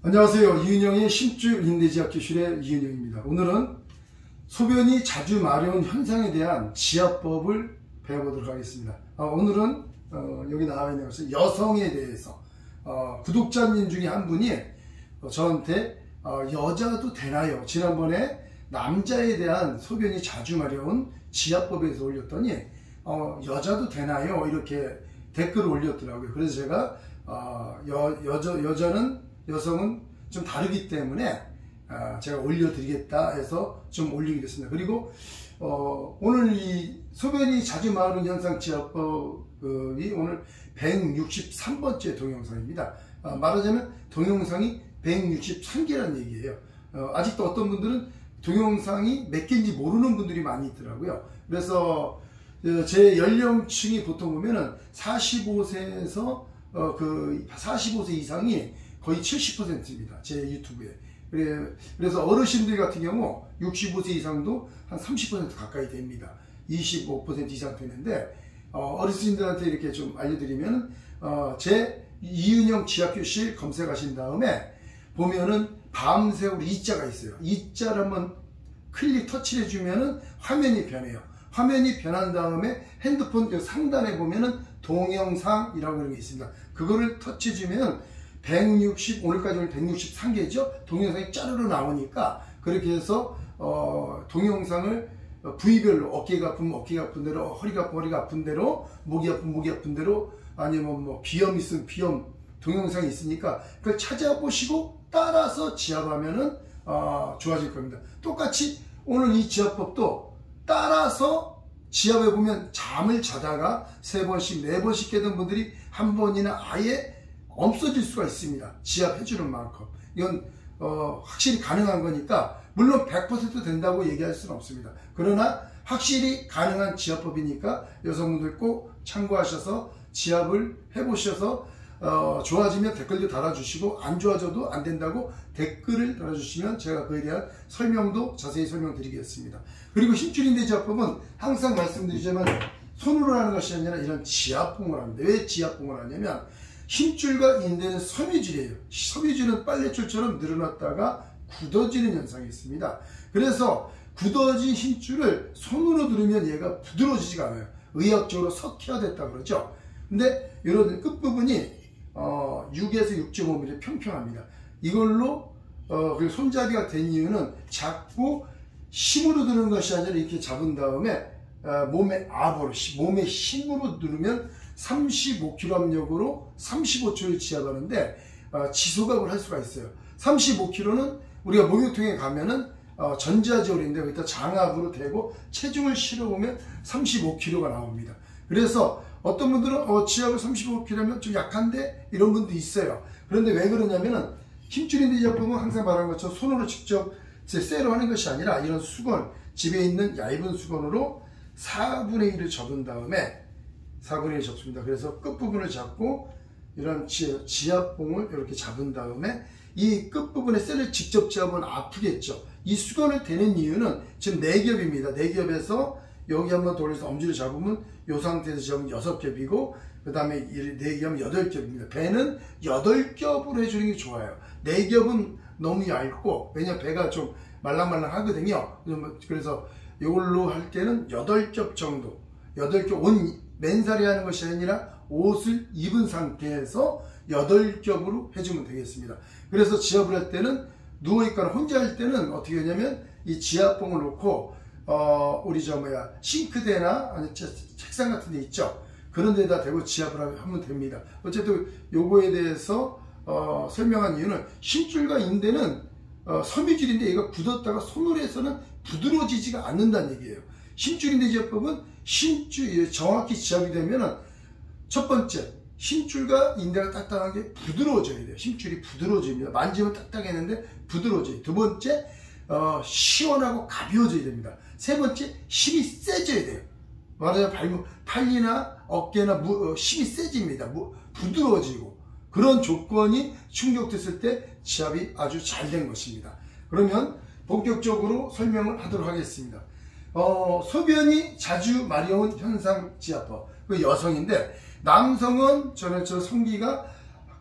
안녕하세요. 이은영의 신줄 인대지압교실의 이은영입니다. 오늘은 소변이 자주 마려운 현상에 대한 지압법을 배워보도록 하겠습니다. 오늘은 여기 나와 있는 것은 여성에 대해서 구독자님 중에 한 분이 저한테 여자도 되나요? 지난번에 남자에 대한 소변이 자주 마려운 지압법에 대해서 올렸더니 여자도 되나요? 이렇게 댓글을 올렸더라고요. 그래서 제가 여성은 좀 다르기 때문에 제가 올려드리겠다 해서 좀 올리게 됐습니다. 그리고 오늘 이 소변이 자주 마르는 현상 지압법이 오늘 163번째 동영상입니다. 말하자면 동영상이 163개라는 얘기예요. 아직도 어떤 분들은 동영상이 몇 개인지 모르는 분들이 많이 있더라고요. 그래서 제 연령층이 보통 보면은 45세에서 45세 이상이 거의 70%입니다. 제 유튜브에. 그래서 어르신들 같은 경우 65세 이상도 한 30% 가까이 됩니다. 25% 이상 되는데 어르신들한테 이렇게 좀 알려드리면 제 이은영 지압교실 검색하신 다음에 보면은 밤새우로 이자가 있어요. 이자를 한번 클릭 터치를 해주면은 화면이 변해요. 화면이 변한 다음에 핸드폰 상단에 보면은 동영상이라고 하는 게 있습니다. 그거를 터치해주면 오늘까지 163개죠? 동영상이 짜르르 나오니까 그렇게 해서 동영상을 부위별로 어깨가 아프면 어깨가 아픈 대로, 허리가 아프면 허리가 아픈 대로, 목이 아프면 목이 아픈 대로, 아니면 뭐 비염 있으면 비염 동영상이 있으니까 그걸 찾아보시고 따라서 지압하면은 좋아질 겁니다. 똑같이 오늘 이 지압법도 따라서 지압해 보면 잠을 자다가 3번씩 4번씩 깨던 분들이 한 번이나 아예 없어질 수가 있습니다. 지압해 주는 만큼. 이건 확실히 가능한 거니까 물론 100% 된다고 얘기할 수는 없습니다. 그러나 확실히 가능한 지압법이니까 여성분들 꼭 참고하셔서 지압을 해보셔서 좋아지면 댓글도 달아주시고 안 좋아져도 안 된다고 댓글을 달아주시면 제가 그에 대한 설명도 자세히 설명드리겠습니다. 그리고 힘줄인대 지압법은 항상 말씀드리지만 손으로 하는 것이 아니라 이런 지압봉을 합니다. 왜 지압봉을 하냐면 힘줄과 인대는 섬유줄이에요. 섬유줄은 빨래줄처럼 늘어났다가 굳어지는 현상이 있습니다. 그래서 굳어진 힘줄을 손으로 누르면 얘가 부드러워지지가 않아요. 의학적으로 석회화됐다 그러죠. 근데 이런 끝부분이 6에서 6.5mm 평평합니다. 이걸로 손잡이가 된 이유는 자꾸 힘으로 누르는 것이 아니라 이렇게 잡은 다음에 몸의 압으로, 몸의 힘으로 누르면 35kg 압력으로 35초를 지압하는데 지소각을 할 수가 있어요. 35kg는 우리가 목욕통에 가면은 전자지올인데 거기다 장압으로 대고 체중을 실어보면 35kg가 나옵니다. 그래서 어떤 분들은 지압을 35kg면 좀 약한데 이런 분도 있어요. 그런데 왜 그러냐면은 힘줄인대 지압법은 항상 말하는 것처럼 손으로 직접 쇠로 하는 것이 아니라 이런 수건, 집에 있는 얇은 수건으로 4분의 1을 접은 다음에 4분의 1 접습니다. 그래서 끝부분을 잡고 이런 지압봉을 이렇게 잡은 다음에 이 끝부분에 쇠를 직접 잡으면 아프겠죠. 이 수건을 대는 이유는 지금 4겹입니다. 4겹에서 여기 한번 돌려서 엄지를 잡으면 이 상태에서 잡으면 6겹이고 그 다음에 4겹은 8겹입니다. 배는 8겹으로 해주는 게 좋아요. 4겹은 너무 얇고 왜냐면 배가 좀 말랑말랑 하거든요. 그래서 이걸로 할 때는 8겹 정도 8겹 옷 맨살이 하는 것이 아니라 옷을 입은 상태에서 8겹으로 해주면 되겠습니다. 그래서 지압을 할 때는 누워있거나 혼자 할 때는 어떻게 하냐면 이 지압봉을 놓고 우리 싱크대나 아니 책상 같은 데 있죠. 그런 데다 대고 지압을 하면 됩니다. 어쨌든 요거에 대해서 설명한 이유는 힘줄과 인대는 섬유줄인데 얘가 굳었다가 손으로 해서는 부드러워지지가 않는다는 얘기예요. 힘줄인대 지압법은 정확히 지압이 되면은 첫 번째 힘줄과 인대가 딱딱한 게 부드러워져야 돼요. 힘줄이 부드러워집니다. 만지면 딱딱했는데 부드러워져요. 두 번째 시원하고 가벼워져야 됩니다. 세 번째 힘이 세져야 돼요. 말하자면 팔이나 어깨나 힘이 세집니다. 부드러워지고 그런 조건이 충족됐을 때 지압이 아주 잘 된 것입니다. 그러면 본격적으로 설명을 하도록 하겠습니다. 소변이 자주 마려운 현상 지압법. 그 여성인데 남성은 성기가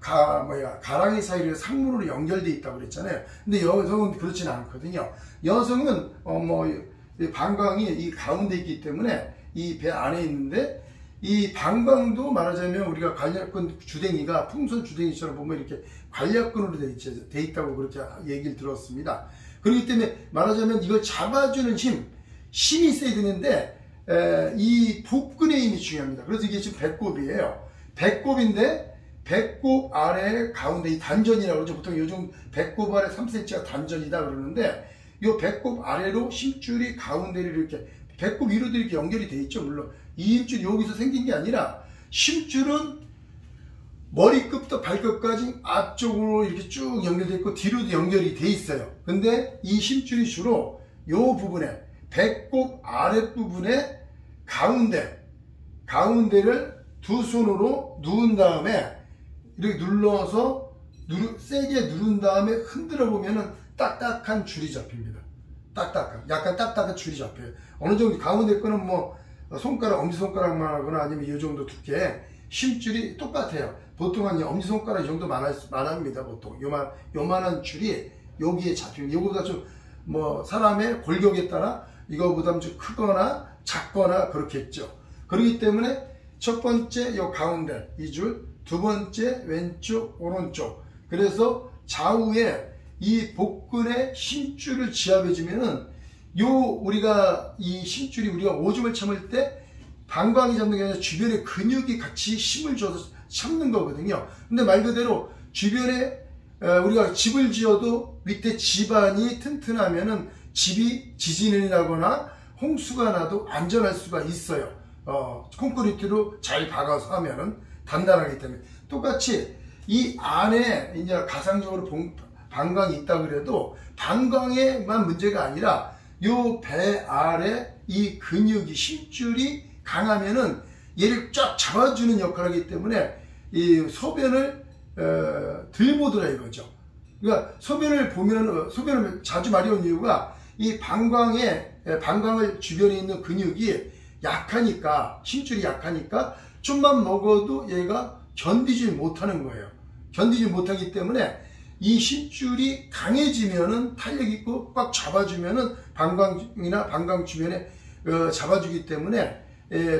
가랑이 사이로 상문으로 연결되어 있다고 그랬잖아요. 근데 여성은 그렇지는 않거든요. 여성은 방광이 이 가운데 있기 때문에 이 배 안에 있는데, 이 방광도 말하자면 우리가 관략근 주댕이가 풍선 주댕이처럼 보면 이렇게 관략근으로 돼 있다고 그렇게 얘기를 들었습니다. 그렇기 때문에 말하자면 이걸 잡아주는 힘이 있어야 되는데, 이 복근의 힘이 중요합니다. 그래서 이게 지금 배꼽이에요. 배꼽인데 배꼽 아래 가운데 이 단전이라고 그러죠. 보통 요즘 배꼽 아래 3cm가 단전이다 그러는데, 이 배꼽 아래로 힘줄이 가운데를 이렇게 배꼽 위로도 이렇게 연결이 돼 있죠. 물론 이 힘줄이 여기서 생긴 게 아니라, 힘줄은 머리끝부터 발끝까지 앞쪽으로 이렇게 쭉 연결되어 있고 뒤로도 연결이 돼 있어요. 근데 이 힘줄이 주로 이 부분에, 배꼽 아랫부분에 가운데를 두 손으로 누운 다음에 이렇게 눌러서 세게 누른 다음에 흔들어 보면은 딱딱한 줄이 잡힙니다. 약간 딱딱한 줄이 잡혀요. 어느 정도 가운데 거는 손가락, 엄지손가락만 하거나 아니면 이 정도 두께, 힘줄이 똑같아요. 보통 한 엄지손가락 이 정도만 합니다. 보통 요만한 줄이 여기에 잡힙니다. 이거보다 좀 사람의 골격에 따라 이거보다 좀 크거나 작거나 그렇겠죠. 그렇기 때문에 첫 번째 요 가운데 이 줄, 두 번째 왼쪽 오른쪽, 그래서 좌우에 이 복근의 힘줄을 지압해 주면은 우리가 이 힘줄이 우리가 오줌을 참을 때 방광이 잡는 게 아니라 주변의 근육이 같이 힘을 줘서 참는 거거든요. 근데 말 그대로 주변에 우리가 집을 지어도 밑에 집안이 튼튼하면은 집이 지진이 나거나 홍수가 나도 안전할 수가 있어요. 콘크리트로 잘 박아서 하면은 단단하기 때문에. 똑같이 이 안에 이제 가상적으로 방광이 있다 그래도 방광에만 문제가 아니라 요 배 아래 이 근육이, 힘줄이 강하면은 얘를 쫙 잡아주는 역할을 하기 때문에 이 소변을 덜 보더라 이거죠. 그러니까 소변을 자주 마려운 이유가 이 방광을 주변에 있는 근육이 약하니까, 힘줄이 약하니까 좀만 먹어도 얘가 견디지 못하는 거예요. 견디지 못하기 때문에 이 힘줄이 강해지면은 탄력 있고 꽉 잡아주면은 방광이나 방광 주변에 잡아주기 때문에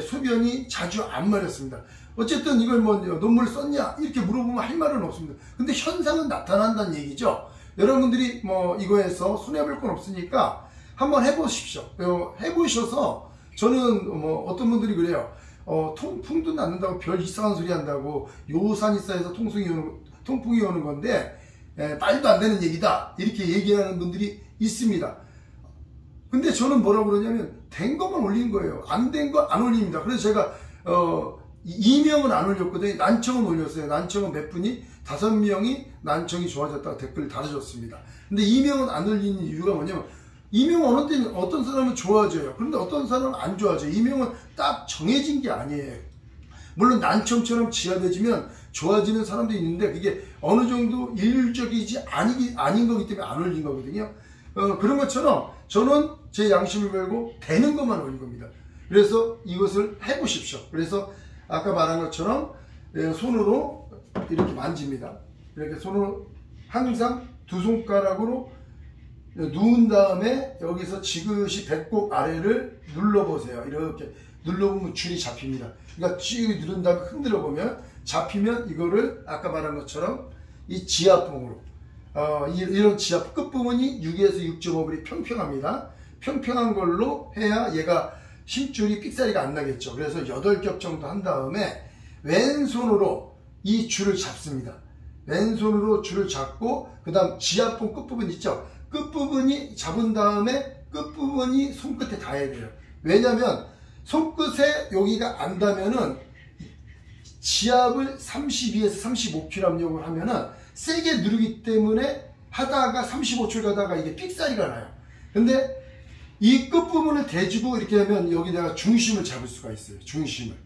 소변이 자주 안 마렵습니다. 어쨌든 이걸 논문을 썼냐 이렇게 물어보면 할 말은 없습니다. 근데 현상은 나타난다는 얘기죠. 여러분들이 이거에서 손해볼 건 없으니까 한번 해보십시오. 해보셔서, 저는 어떤 분들이 그래요. 통풍도 낫는다고 별 이상한 소리 한다고, 요산이 쌓여서 통풍이 오는 건데 말도 안 되는 얘기다 이렇게 얘기하는 분들이 있습니다. 근데 저는 뭐라고 그러냐면 된 것만 올린 거예요. 안 된 거 안 올립니다. 그래서 제가 이명은 안 올렸거든요. 난청은 올렸어요. 난청은 몇 분이 5명이 난청이 좋아졌다고 댓글 달아줬습니다. 근데 이명은 안 올리는 이유가 뭐냐면, 이명은 어떤 사람은 좋아져요. 그런데 어떤 사람은 안 좋아져요. 이명은 딱 정해진 게 아니에요. 물론 난청처럼 지하돼지면 좋아지는 사람도 있는데 그게 어느 정도 일률적이지 아닌 거기 때문에 안 올린 거거든요. 그런 것처럼 저는 제 양심을 걸고 되는 것만 올린 겁니다. 그래서 이것을 해보십시오. 그래서 아까 말한 것처럼 손으로 이렇게 만집니다. 이렇게 손으로 항상 두 손가락으로 누운 다음에 여기서 지그시 배꼽 아래를 눌러보세요. 이렇게 눌러보면 줄이 잡힙니다. 그러니까 쭉 누른 다음에 흔들어 보면 잡히면 이거를 아까 말한 것처럼 이 지압봉으로 이런 지압 끝부분이 6에서 6.5mm 평평합니다. 평평한 걸로 해야 얘가 힘줄이 삑사리가 안 나겠죠. 그래서 8겹 정도 한 다음에 왼손으로 이 줄을 잡습니다. 왼손으로 줄을 잡고 그 다음 지압봉 끝부분 있죠. 끝부분이 잡은 다음에 끝부분이 손끝에 닿아야 돼요. 왜냐면 손끝에 여기가 안 닿으면은 지압을 32에서 35kg 압력을 하면은 세게 누르기 때문에 하다가 35초를 가다가 이게 삑사리가 나요. 근데 이 끝부분을 대주고 이렇게 하면 여기다가 중심을 잡을 수가 있어요. 중심을.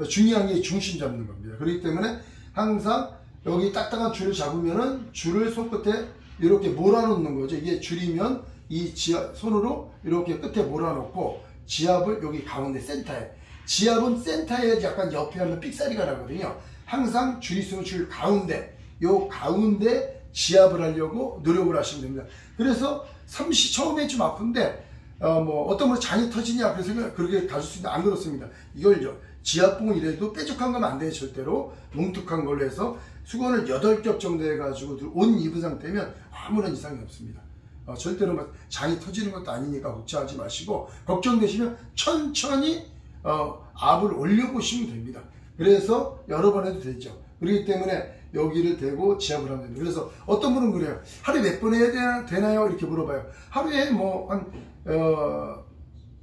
중요한 게 중심 잡는 겁니다. 그렇기 때문에 항상 여기 딱딱한 줄을 잡으면은 줄을 손끝에 이렇게 몰아놓는 거죠. 이게 줄이면 이 손으로 이렇게 끝에 몰아놓고 지압을 여기 가운데 센터에, 지압은 센터에 약간 옆에 하면 삑사리가 나거든요. 항상 주의수는 줄 가운데, 요 가운데 지압을 하려고 노력을 하시면 됩니다. 그래서 처음에 좀 아픈데 뭐 어떤 분 장이 터지냐 그래서 그렇게 가실 수 있는데 안 그렇습니다. 이걸 지압봉을 이래도 뾰족한 거면 안 돼요. 절대로 뭉툭한 걸로 해서 수건을 8겹 정도 해가지고 옷 입은 상태면 아무런 이상이 없습니다. 절대로 장이 터지는 것도 아니니까 걱정하지 마시고, 걱정되시면 천천히 압을 올려보시면 됩니다. 그래서 여러 번 해도 되죠. 그렇기 때문에 여기를 대고 지압을 하면 됩니다. 그래서 어떤 분은 그래요. 하루에 몇 번 해야 되나요? 이렇게 물어봐요. 하루에 뭐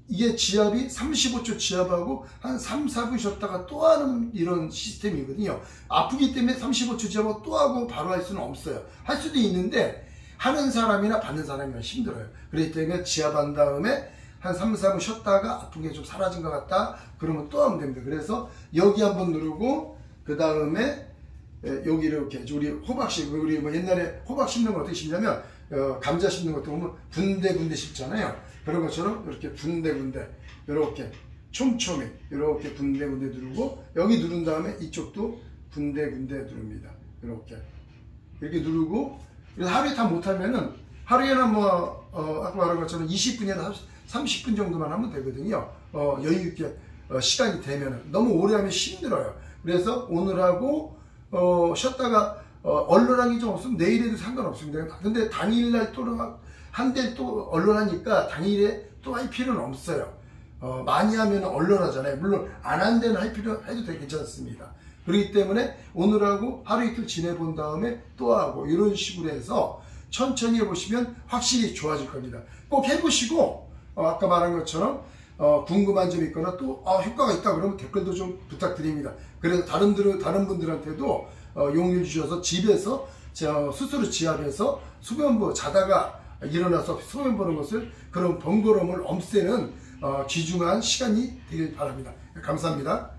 이게 지압이 35초 지압하고 한 3, 4분 쉬었다가 또 하는 이런 시스템이거든요. 아프기 때문에 35초 지압하고 또 하고 바로 할 수는 없어요. 할 수도 있는데 하는 사람이나 받는 사람이면 힘들어요. 그렇기 때문에 지압한 다음에 한 3, 4분 쉬었다가 아픈 게 좀 사라진 것 같다 그러면 또 하면 됩니다. 그래서 여기 한번 누르고 그 다음에 여기 이렇게 우리 호박 우리 뭐 옛날에 호박 씹는 거 어떻게 씹냐면 감자 씹는 것도 보면 군데군데 씹잖아요. 그런 것처럼 이렇게 군데군데 이렇게 촘촘히 이렇게 군데군데 누르고, 여기 누른 다음에 이쪽도 군데군데 누릅니다. 이렇게 누르고, 그래서 하루에 다 못하면은 하루에는 뭐 아까 말한 것처럼 20분이나 30분 정도만 하면 되거든요. 여유 있게 시간이 되면은. 너무 오래 하면 힘들어요. 그래서 오늘 하고 쉬었다가 언론하기 좀 없으면 내일 해도 상관없습니다. 근데 당일날 또 한대 또 언론하니까 당일에 또 할 필요는 없어요. 많이 하면 언론하잖아요. 물론 안 한 데는 할 필요 해도 되게 괜찮습니다. 그렇기 때문에 오늘 하고 하루 이틀 지내본 다음에 또 하고 이런 식으로 해서 천천히 해보시면 확실히 좋아질 겁니다. 꼭 해보시고 아까 말한 것처럼 궁금한 점 있거나 또 효과가 있다 그러면 댓글도 좀 부탁드립니다. 그래서 다른 분들한테도 용기를 주셔서 집에서 스스로 지압해서 소변 자다가 일어나서 소변 보는 것을, 그런 번거로움을 없애는 귀중한 시간이 되길 바랍니다. 감사합니다.